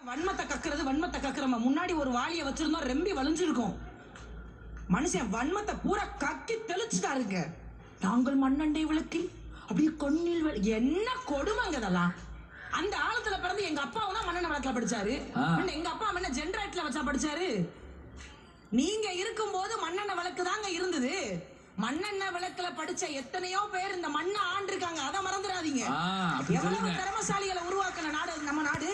வன்மத்தை கக்குறமா முன்னாடி ஒரு வாளிய வச்சிருந்தோம் ரெம்பி வலிஞ்சிருக்கும். மனுஷன் வன்மத்தை பூரா கக்கி தெளிச்சுட்டாருங்க. நாங்கள் மண்ணண்டை விளக்கில் அப்படியே கண்ணில் என்ன கொடுமைங்க இதெல்லாம். அந்த ஆழத்துல பிறந்து எங்க அப்பாவும் தான் மண்ணெண்ணெய் விளக்குல படிச்சாரு. எங்க அப்பா என்ன ஜென்ரேட்டர்ல வச்சா படிச்சாரு? நீங்க இருக்கும்போது மண்ணெண்ணெய் விளக்கு தாங்க இருந்தது. மண்ணெண்ணெய் விளக்குல படிச்ச எத்தனையோ பேர் இந்த மண்ணை ஆண்டிருக்காங்க. அதை மறந்துடாதீங்க. எவ்வளவு திறமசாலிகளை உருவாக்கின நாடு நம்ம நாடு.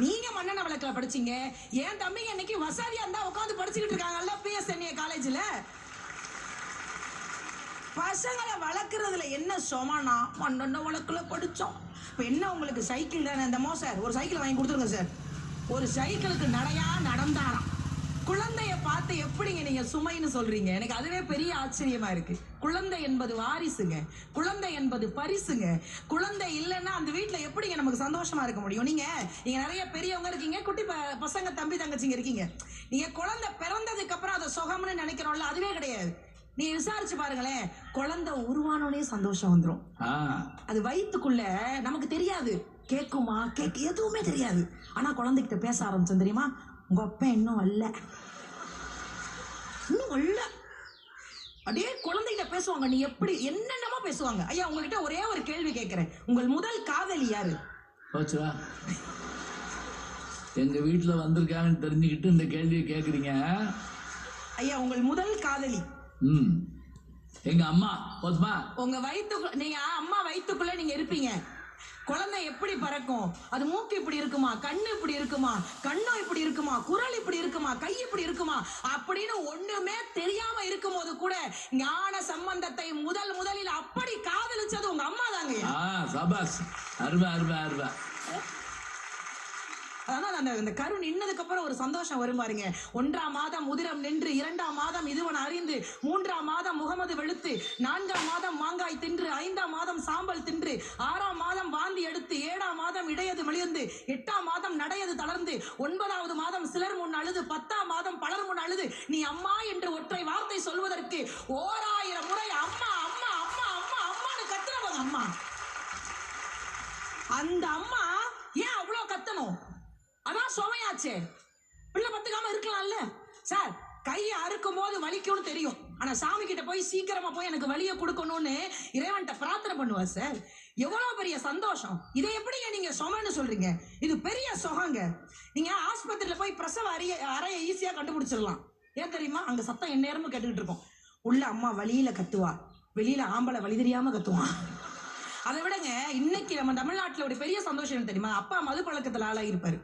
நீங்க மண்ணெண்ணெய் விளக்குல படிச்சீங்க. என் தம்பிங்க இன்னைக்கு வசதியா இருந்தா உட்காந்து படிச்சுக்கிட்டு இருக்காங்கல்ல பிஎஸ்என்ஏ காலேஜ்ல. பசங்களை வளர்க்கறதுல என்ன சொமானா மண்ணெண்ணெய் விளக்குல படிச்சோம். இப்ப என்ன உங்களுக்கு சைக்கிள் தானே? இந்த சார் ஒரு சைக்கிள் வாங்கி கொடுத்துருங்க சார். ஒரு சைக்கிளுக்கு நடையா நடந்தாராம். குழந்தைய பார்த்து எப்படிங்க நீங்க சுமைன்னு சொல்றீங்க? எனக்கு அதுவே பெரிய ஆச்சரியமா இருக்கு. குழந்தை என்பது வாரிசுங்க, குழந்தை என்பது பரிசுங்க. குழந்தை இல்லைன்னா அந்த வீட்டுல எப்படிங்க நமக்கு சந்தோஷமா இருக்க முடியும்? நீங்க நிறைய பெரியவங்க இருக்கீங்க, குட்டி பசங்க தம்பி தங்கச்சிங்க இருக்கீங்க. நீங்க குழந்தை பிறந்ததுக்கு அப்புறம் அதை சுகம்னு நினைக்கிறோம்ல, அதுவே கிடையாது. நீ விசாரிச்சு பாருங்களேன், குழந்தை உருவானோடனே சந்தோஷம் வந்துடும். அது வயிற்றுக்குள்ள நமக்கு தெரியாது, கேட்குமா எதுவுமே தெரியாது. ஆனா குழந்தைகிட்ட பேச ஆரம்பிச்சோம் தெரியுமா? உங்க அப்பா இன்னும் வரல அப்படியே குழந்தைகிட்ட பேசுவாங்க. நீ எப்படி என்னென்னமோ பேசுவாங்க. ஐயா உங்ககிட்ட ஒரே ஒரு கேள்வி கேட்கிறேன். உங்கள் முதல் காதலி யாரு? எங்க வீட்டுல வந்திருக்காங்கன்னு தெரிஞ்சுக்கிட்டு இந்த கேள்வியை கேக்குறீங்க. ஐயா உங்கள் முதல் காதலி? எங்க அம்மா. உங்க வயிற்றுக்குள்ள நீங்க அம்மா வயிற்றுக்குள்ள நீங்க இருப்பீங்க. குழந்தை எப்படி பறக்கும்? அது மூக்கு இப்படி இருக்குமா, கண்ணு இப்படி இருக்குமா, கண்ணம் இப்படி இருக்குமா, குரல் இப்படி இருக்குமா, கை இப்படி இருக்குமா அப்படின்னு ஒண்ணுமே தெரியாம இருக்கும் போது கூட ஞான சம்பந்தத்தை முதலில் அப்படி காதலிச்சது உங்க அம்மா தாங்க. அதான் அந்த கரு நின்னதுக்கு அப்புறம் ஒரு சந்தோஷம் வரும் பாருங்க. 1ஆம் மாதம் உதிரம் நின்று, 2ஆம் மாதம் இதுவன் அறிந்து, 3ஆம் மாதம் முகமது வெளுத்து, 4ஆம் மாதம் மாங்காய் தின்று, 5ஆம் மாதம் சாம்பல் தின்று, 6ஆம் மாதம் வாந்தி எடுத்து, 7ஆம் மாதம் இடையது மெலிந்து, 8ஆம் மாதம் நடையது தளர்ந்து, 9ஆவது மாதம் சிலர் முன் அழுது, 10ஆம் மாதம் பலர் முன் அழுது, நீ அம்மா என்று ஒற்றை வார்த்தை சொல்வதற்கு 1000 முறை அம்மா அம்மா அம்மா அம்மா அம்மான்னு கத்துறவங்க அம்மா. அந்த அம்மா ஏன் அவ்வளவு கத்தணும்? அதான் சுமையாச்சே. பிள்ளை பத்துக்காம இருக்கலாம்ல சார். கையை அறுக்கும் போது வலிக்கும்னு தெரியும், ஆனா சாமி கிட்ட போய் சீக்கிரமா போய் எனக்கு வலியை கொடுக்கணும்னு இறைவன்கிட்ட பிரார்த்தனை பண்ணுவா சார். எவ்வளவு பெரிய சந்தோஷம். இதை எப்படிங்க நீங்க சுமைன்னு சொல்றீங்க? இது பெரிய சுகங்க. நீங்க ஆஸ்பத்திரியில போய் பிரசவ அறைய ஈஸியா கண்டுபிடிச்சிடலாம். ஏன் தெரியுமா? அங்க சத்தம் எந்நேரமும் கேட்டுக்கிட்டு இருக்கும். உள்ள அம்மா வலியில கத்துவா, வெளியில ஆம்பளை வலி தெரியாம கத்துவான். அதை விடங்க இன்னைக்கு நம்ம தமிழ்நாட்டில் ஒரு பெரிய சந்தோஷம் தெரியுமா? அப்பா மது பழக்கத்துல ஆளாயிருப்பாரு.